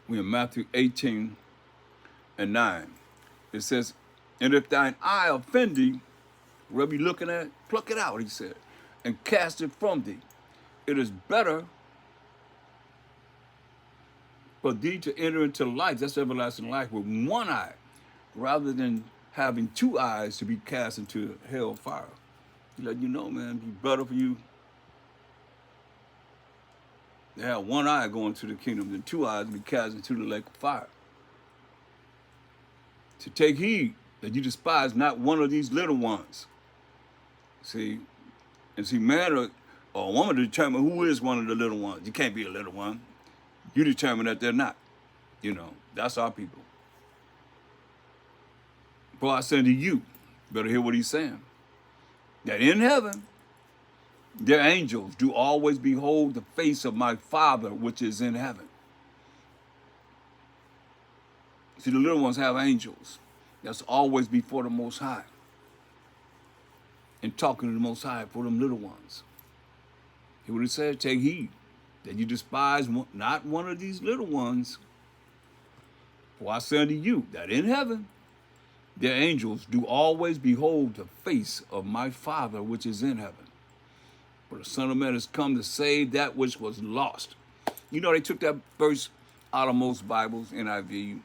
We're in Matthew 18 and 9. It says, and if thine eye offend thee, wherever you're looking at, pluck it out, he said, and cast it from thee. It is better for thee to enter into life, that's everlasting life, with one eye, rather than having two eyes to be cast into hell fire. He let you know, man, it'd be better for you to have one eye going to the kingdom than two eyes to be cast into the lake of fire. To take heed that you despise not one of these little ones. See, and see, man or a woman determine who is one of the little ones. You can't be a little one. You determine that they're not. You know, that's our people. For I say to you, better hear what he's saying, that in heaven, their angels do always behold the face of my Father which is in heaven. See, the little ones have angels. That's always before the Most High. And talking to the Most High for them little ones. He would have said, take heed that you despise not one of these little ones. For I say unto you that in heaven, their angels do always behold the face of my Father which is in heaven. For the Son of Man has come to save that which was lost. You know, they took that verse out of most Bibles, NIV,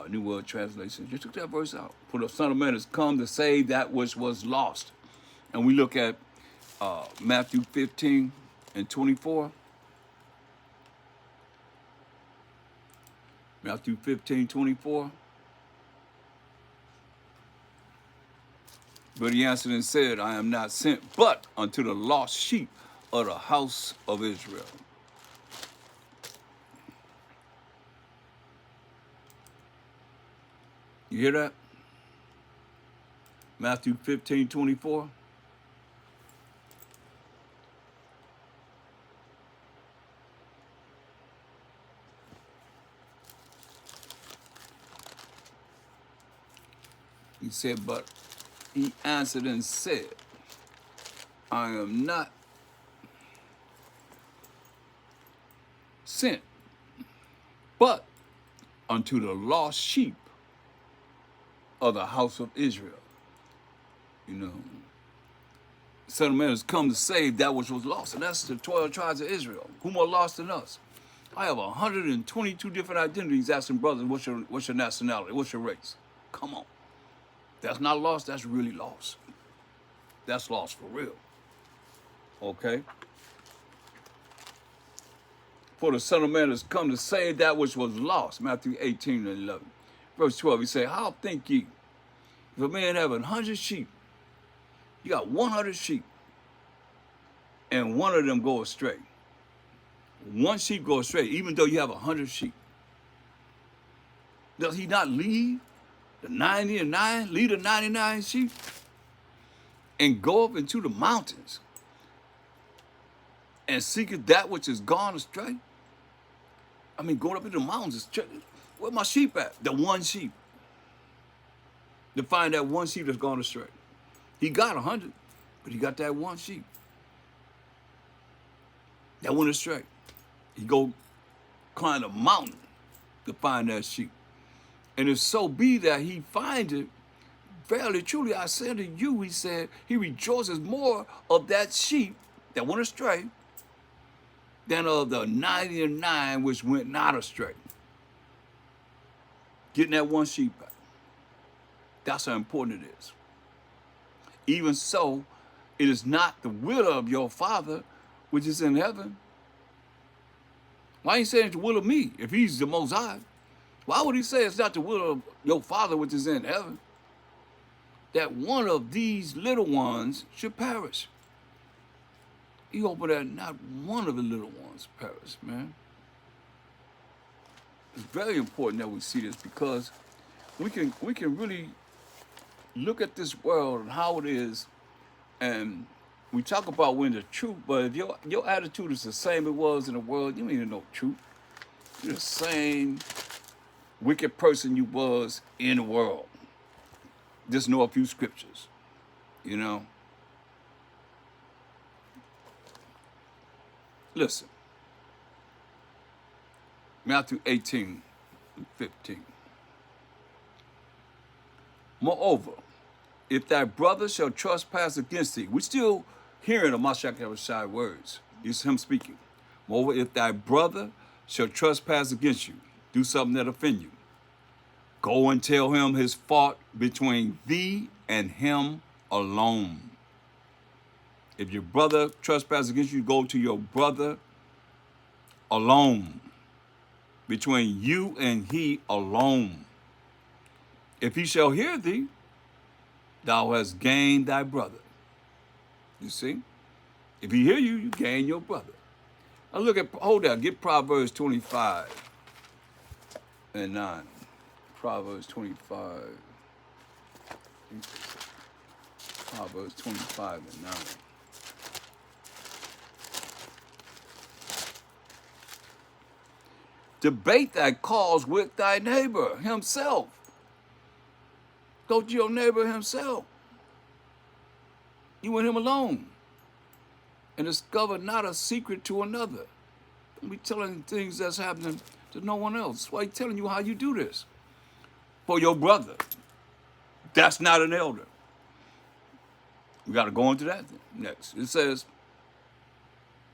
New World Translation. They took that verse out. For the Son of Man has come to save that which was lost. And we look at Matthew 15 and 24. Matthew 15, 24. But he answered and said, I am not sent but unto the lost sheep of the house of Israel. You hear that? Matthew 15, 24. He said, but he answered and said, I am not sent but unto the lost sheep of the house of Israel. You know, the Son of Man has come to save that which was lost, and that's the 12 tribes of Israel. Who more lost than us? I have 122 different identities asking brothers, what's your nationality? What's your race? Come on. That's not lost, that's really lost. That's lost for real. Okay? For the Son of Man has come to save that which was lost. Matthew 18 and 11. Verse 12, he said, how think ye, if a man have 100 sheep, you got 100 sheep, and one of them go astray. One sheep go astray, even though you have 100 sheep. Does he not leave the 99, leave the 99 sheep, and go up into the mountains and seek that which is gone astray? I mean, going up into the mountains, where my sheep at? The one sheep. To find that one sheep that's gone astray. He got 100, but he got that one sheep that went astray. He go climb a mountain to find that sheep. And if so be that he find it, verily, truly, I say unto you, he said, he rejoices more of that sheep that went astray than of the 99 which went not astray. Getting that one sheep back. That's how important it is. Even so, it is not the will of your Father which is in heaven. Why ain't saying it's the will of me if he's the Most High? Why would he say it's not the will of your Father which is in heaven that one of these little ones should perish? He hoping that not one of the little ones perish, man. It's very important that we see this because we can really look at this world and how it is, and we talk about when the truth, but if your attitude is the same it was in the world, you don't even know truth. You're the same wicked person you was in the world. Just know a few scriptures, you know. Listen, Matthew 18:15. Moreover, if thy brother shall trespass against thee, we're still hearing the Mashiach Yahawashi words. It's him speaking. Moreover, if thy brother shall trespass against you, do something that offend you, go and tell him his fault between thee and him alone. If your brother trespasses against you, go to your brother alone. Between you and he alone. If he shall hear thee, thou hast gained thy brother. You see? If he hear you, you gain your brother. Now look at, hold that, get Proverbs 25:9. Proverbs 25. Proverbs 25:9. Debate thy cause with thy neighbor himself. Go to your neighbor himself. You and him alone. And discover not a secret to another. Don't be telling things that's happening to no one else. That's why he's telling you how you do this. For your brother. That's not an elder. We got to go into that next. It says,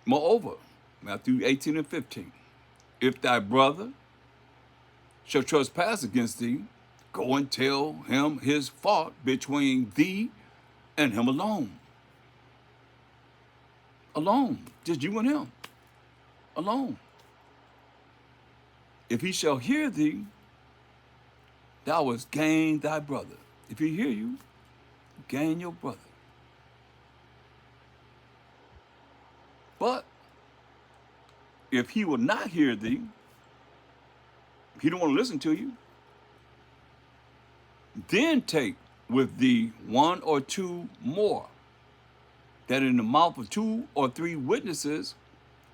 moreover, Matthew 18:15. If thy brother shall trespass against thee, go and tell him his fault between thee and him alone. Alone. Just you and him. Alone. If he shall hear thee, thou hast gained thy brother. If he hear you, gain your brother. But if he will not hear thee, he don't want to listen to you, then take with thee one or two more, that in the mouth of 2 or 3 witnesses,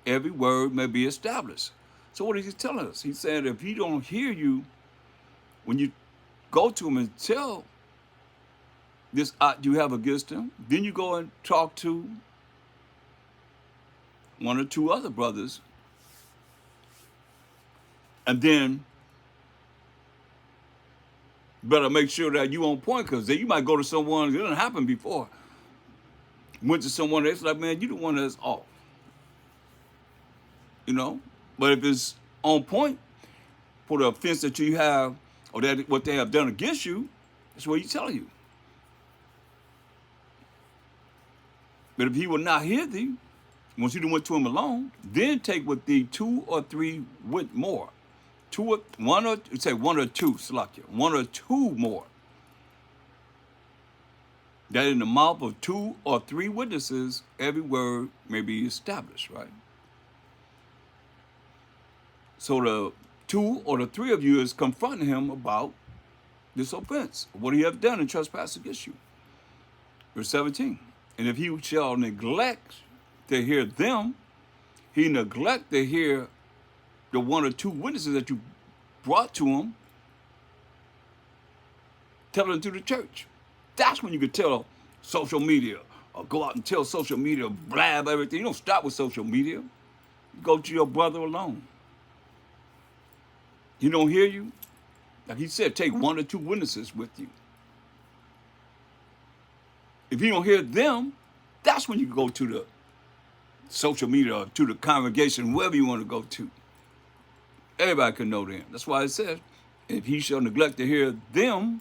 every word may be established. So what is he telling us? He said, if he don't hear you, when you go to him and tell this act you have against him, then you go and talk to 1 or 2 other brothers, and then better make sure that you on point, because then you might go to someone, it didn't happen before. Went to someone that's like, man, you the one that's off. You know? But if it's on point for the offense that you have, or that what they have done against you, that's what he's telling you. But if he will not hear thee, once you went to him alone, then take with thee 2 or 3 with more. 1 or 2, Salakia, 1 or 2 more. That in the mouth of 2 or 3 witnesses, every word may be established, right? So the 2 or the 3 of you is confronting him about this offense, what he hath done in trespass against you. Verse 17. And if he shall neglect to hear them, he neglect to hear the 1 or 2 witnesses that you brought to him, tell them to the church. That's when you could tell social media, or go out and tell social media, blab everything. You don't stop with social media. You go to your brother alone. He don't hear you. Like he said, take 1 or 2 witnesses with you. If you don't hear them, that's when you go to the social media or to the congregation, wherever you want to go to. Everybody can know them. That's why it says, if he shall neglect to hear them,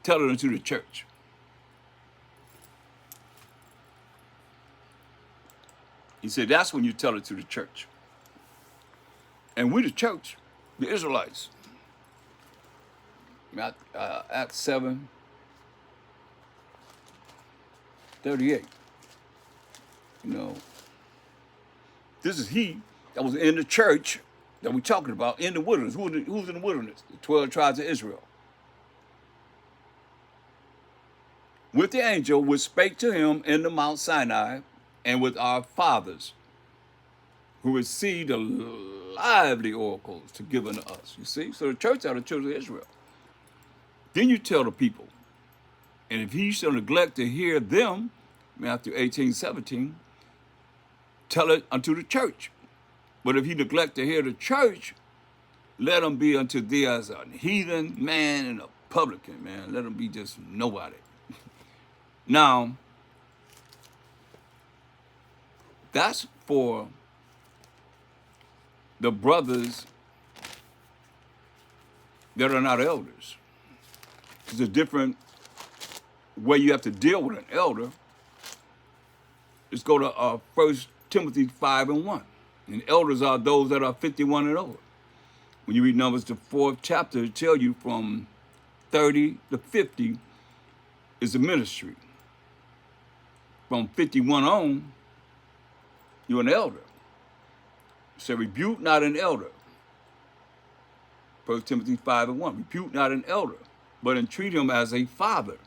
tell it unto the church. He said, that's when you tell it to the church. And we the church, the Israelites. Acts 7:38. You know, this is he that was in the church that we're talking about in the wilderness. Who's in the wilderness? The 12 tribes of Israel. With the angel which spake to him in the Mount Sinai, and with our fathers, who received the lively oracles to give unto us. You see? So the church are the children of Israel. Then you tell the people, and if he shall neglect to hear them, Matthew 18:17, tell it unto the church. But if he neglect to hear the church, let him be unto thee as a heathen man and a publican, man. Let him be just nobody. Now, that's for the brothers that are not elders. There's a different way you have to deal with an elder. Let's go to 1 Timothy 5:1. And elders are those that are 51 and over. When you read Numbers, the 4th chapter, it tells you from 30 to 50 is the ministry. From 51 on, you're an elder. So rebuke not an elder. 1 Timothy 5:1. Rebuke not an elder, but entreat him as a father,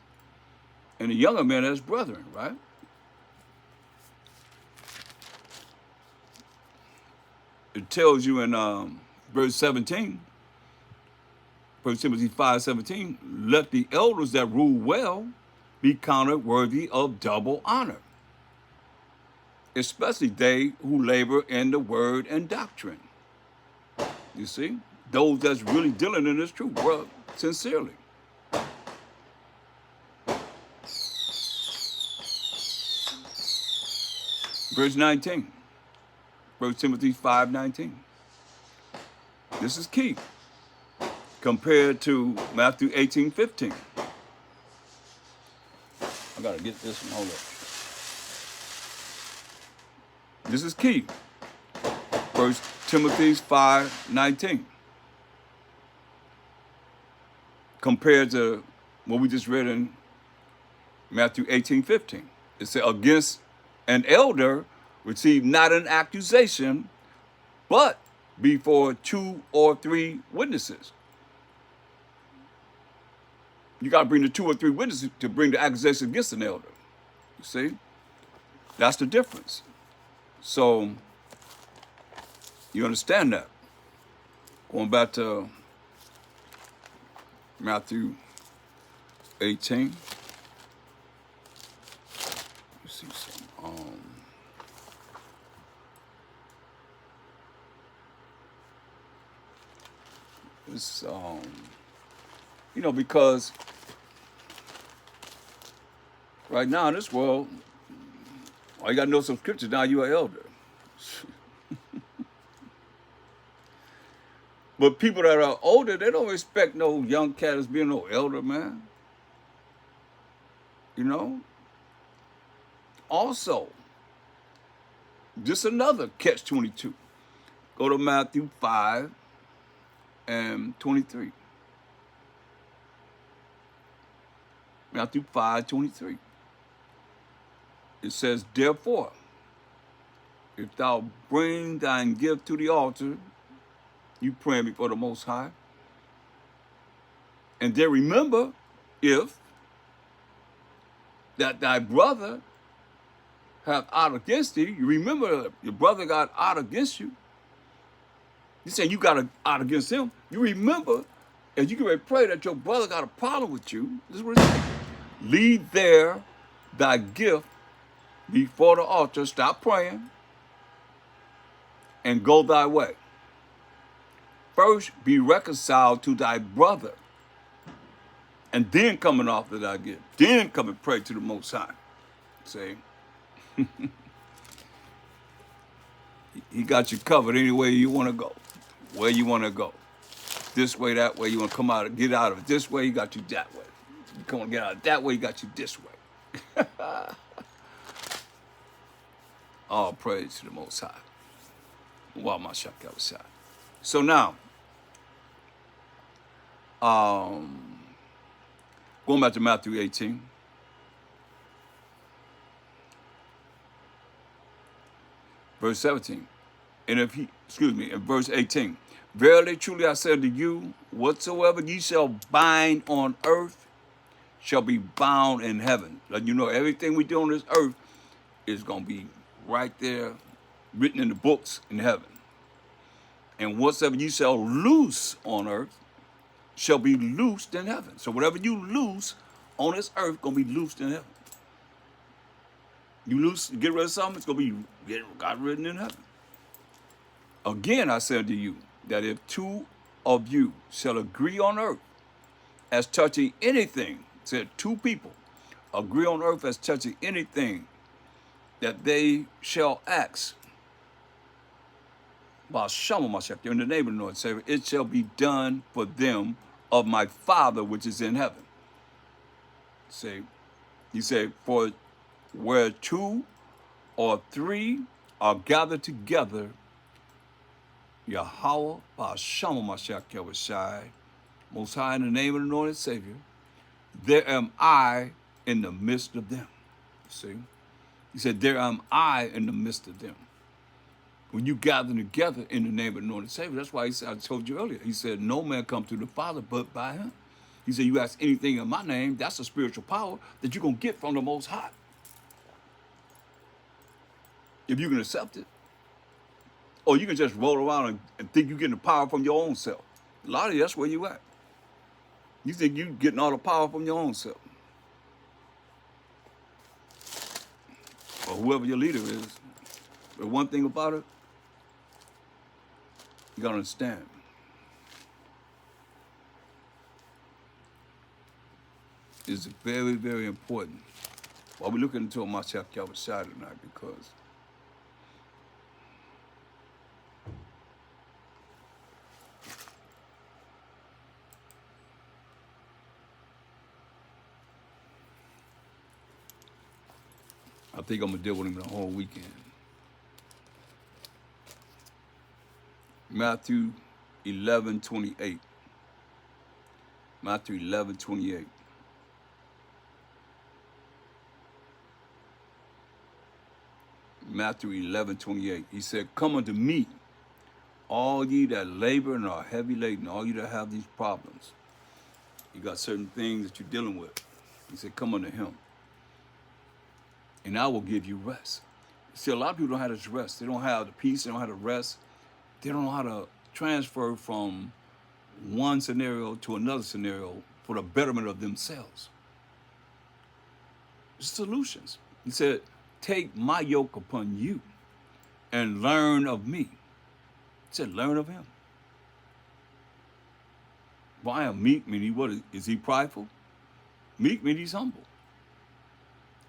and a younger man as brethren, right? It tells you in verse 17, 1 Timothy 5:17, let the elders that rule well be counted worthy of double honor, especially they who labor in the word and doctrine. You see? Those that's really dealing in this truth, bro, sincerely. Verse 19, 1 Timothy 5:19. This is key compared to Matthew 18:15. I gotta get this one, hold up. This is key. 1 Timothy 5:19. Compared to what we just read in Matthew 18:15. It said, against an elder receive not an accusation, but before 2 or 3 witnesses. You got to bring the 2 or 3 witnesses to bring the accusation against an elder. You see? That's the difference. So, you understand that. Going back to Matthew 18. Let's see some. It's you know, because right now in this world, all you gotta know some scriptures. Now you're an elder. But people that are older, they don't respect no young cat as being no elder, man. You know? Also, just another catch-22. Go to Matthew 5:23. Matthew 5:23. It says, therefore, if thou bring thine gift to the altar, you praying before the Most High, and then remember, if that thy brother have out against thee, you remember your brother got out against you. You saying you got out against him. You remember, as you get ready to pray, that your brother got a problem with you. This is what it says. Leave there thy gift before the altar. Stop praying and go thy way. First be reconciled to thy brother, and then coming off of thy gift. Then come and pray to the Most High. See? He got you covered any way you want to go. Where you want to go. This way, that way. You want to come out and get out of it this way, he got you that way. You come and get out of that way, he got you this way. All praise to the Most High. Ha MASHAYACH YAHAWASHI. So now, going back to Matthew 18. Verse 17. And if he, in verse 18. Verily, truly, I say unto you, whatsoever ye shall bind on earth shall be bound in heaven. Like, you know, everything we do on this earth is going to be right there, written in the books in heaven. And whatsoever you shall loose on earth shall be loosed in heaven. So whatever you loose on this earth going to be loosed in heaven. You loose, get rid of something, it's going to be got written in heaven. Again, I said to you, that if two of you shall agree on earth as touching anything, said two people, agree on earth as touching anything that they shall ask, by Ha MASHAYACH, in the name of the Lord and Savior, it shall be done for them of my Father which is in heaven. See, he said, for where two or three are gathered together, Yahweh, by Ha MASHAYACH YAHAWASHI, Most High, in the name of the Lord and Savior, there am I in the midst of them. See, he said, there am I in the midst of them. When you gather together in the name of the Lord and Savior, that's why he said, I told you earlier, he said, no man come to the Father but by him. He said, you ask anything in my name, that's a spiritual power that you're going to get from the Most High. If you can accept it. Or you can just roll around and think you're getting the power from your own self. A lot of you, that's where you at. You think you're getting all the power from your own self. Or whoever your leader is. But one thing about it, you got to understand. It's very, very important. While we're looking into Ha MASHAYACH YAHAWASHI tonight, because I think I'm going to deal with him the whole weekend. Matthew 11:28. Matthew 11:28. Matthew 11:28. He said, come unto me, all ye that labor and are heavy laden, all you that have these problems. You got certain things that you're dealing with. He said, come unto him, and I will give you rest. See, a lot of people don't have this rest. They don't have the peace. They don't have the rest. They don't know how to transfer from one scenario to another scenario for the betterment of themselves. Solutions. He said, take my yoke upon you and learn of me. He said, learn of him. Well, I am meek, meaning what is he prideful? Meek means he's humble.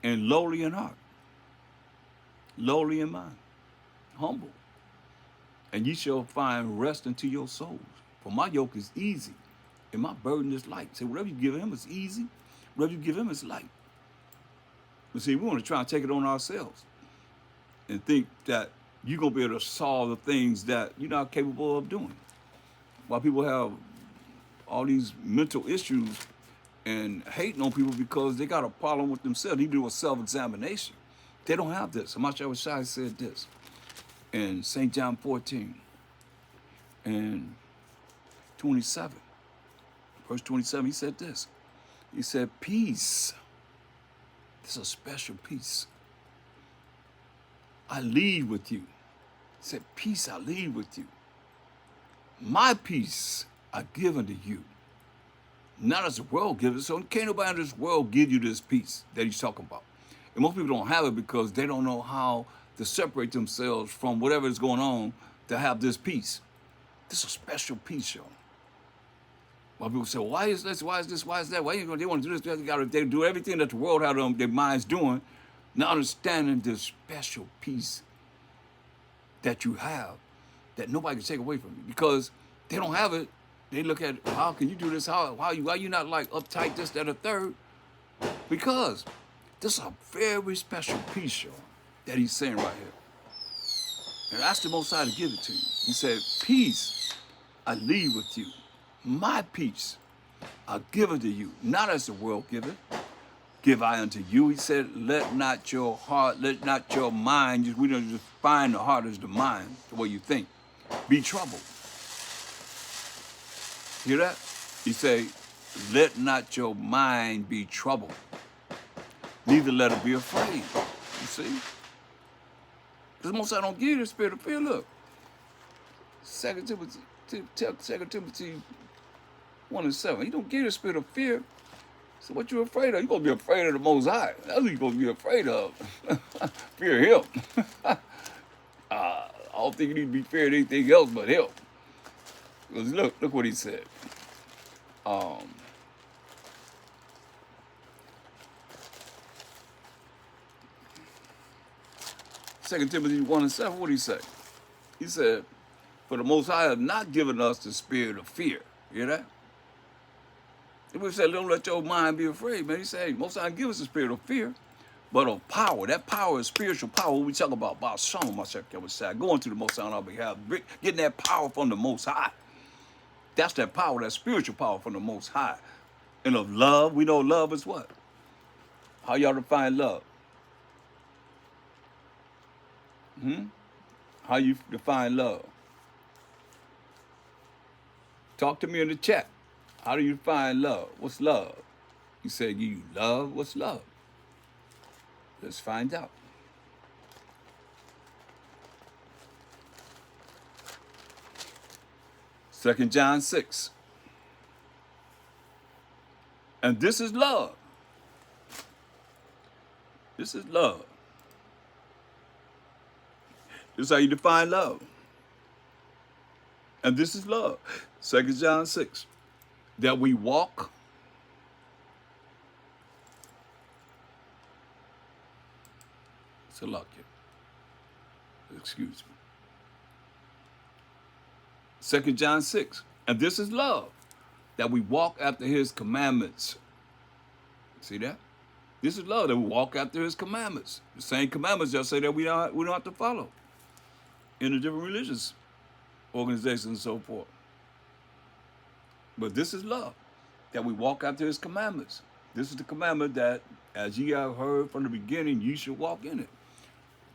And lowly in heart. Lowly in mind. Humble. And ye shall find rest unto your souls. For my yoke is easy, and my burden is light. So whatever you give him is easy, whatever you give him is light. But see, we want to try and take it on ourselves and think that you're going to be able to solve the things that you're not capable of doing. While people have all these mental issues and hating on people because they got a problem with themselves, they do a self-examination. They don't have this. Ha MASHAYACH YAHAWASHI said this in St. John 14 and 27. Verse 27, he said this. He said, peace. This is a special peace. I leave with you. He said, peace I leave with you. My peace I give unto you. Not as the world gives it. So can't nobody in this world give you this peace that he's talking about. And most people don't have it because they don't know how to separate themselves from whatever is going on to have this peace. This is a special peace, y'all. While people say, why is this, why is this, why is that? Why you gonna, they want to do this, they do everything that the world has their minds doing, not understanding this special peace that you have that nobody can take away from you. Because they don't have it, they look at, how can you do this? Why you not like uptight, this, that, or third? Because this is a very special peace, y'all, that he's saying right here. And ask the Most High to give it to you. He said, peace I leave with you. My peace I give unto you, not as the world giveth, give I unto you. He said, let not your heart, let not your mind, we don't just find the heart as the mind, the way you think, be troubled. Hear that? He said, let not your mind be troubled, neither let it be afraid. You see? Because most I don't give you the spirit of fear. Look, 2 Timothy 1:7. He don't give you the spirit of fear. So what you afraid of? You're going to be afraid of the Most High. That's what you're going to be afraid of. Fear him. I don't think you need to be fearing anything else but him. Because look what he said. 2 Timothy 1:7, what did he say? He said, for the Most High has not given us the spirit of fear. You hear that? And we said, don't let your mind be afraid, man. He said, hey, Most High give us the spirit of fear, but of power. That power is spiritual power. What we talk about Ha MASHAYACH YAHAWASHI, going to the Most High on our behalf, getting that power from the Most High. That's that power, that spiritual power from the Most High. And of love, we know love is what? How y'all define love? How you define love? Talk to me in the chat. How do you define love? What's love? You say you love. What's love? Let's find out. Second John 6. And this is love. This is love. This is how you define love. And this is love. 2 John 6. That we walk. Salakia. Excuse me. 2 John 6. And this is love. That we walk after his commandments. See that? This is love, that we walk after his commandments. The same commandments that say that we don't have to follow in the different religious organizations and so forth. But this is love, that we walk after his commandments. This is the commandment that, as ye have heard from the beginning, ye should walk in it.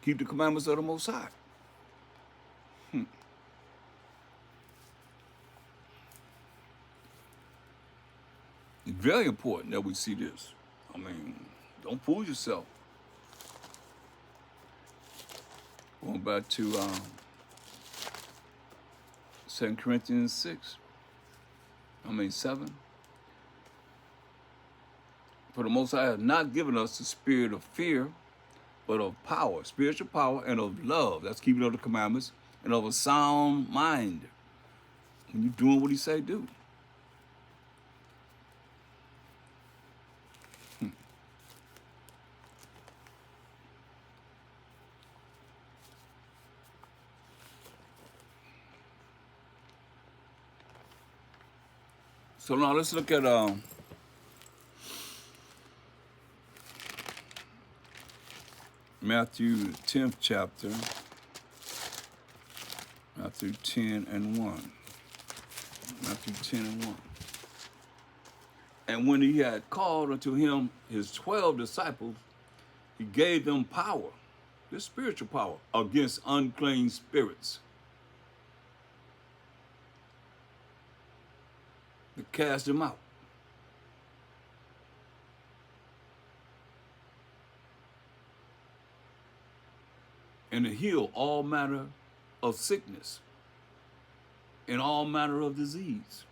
Keep the commandments of the Most High. It's very important that we see this. I mean, don't fool yourself. Going back to 2 Corinthians 7. For the Most High has not given us the spirit of fear, but of power, spiritual power, and of love. That's keeping of the commandments, and of a sound mind. When you're doing what he say do. So now let's look at Matthew 10th chapter, Matthew 10 and 1. Matthew 10 and 1. And when he had called unto him his 12 disciples, he gave them power, this spiritual power, against unclean spirits, to cast them out. And to heal all manner of sickness and all manner of disease.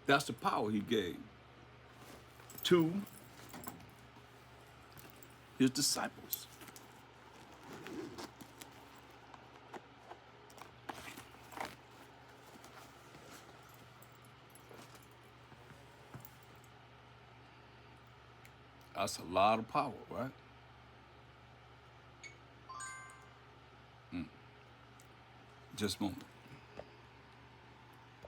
That's the power he gave to his disciples. That's a lot of power, right? Just a moment.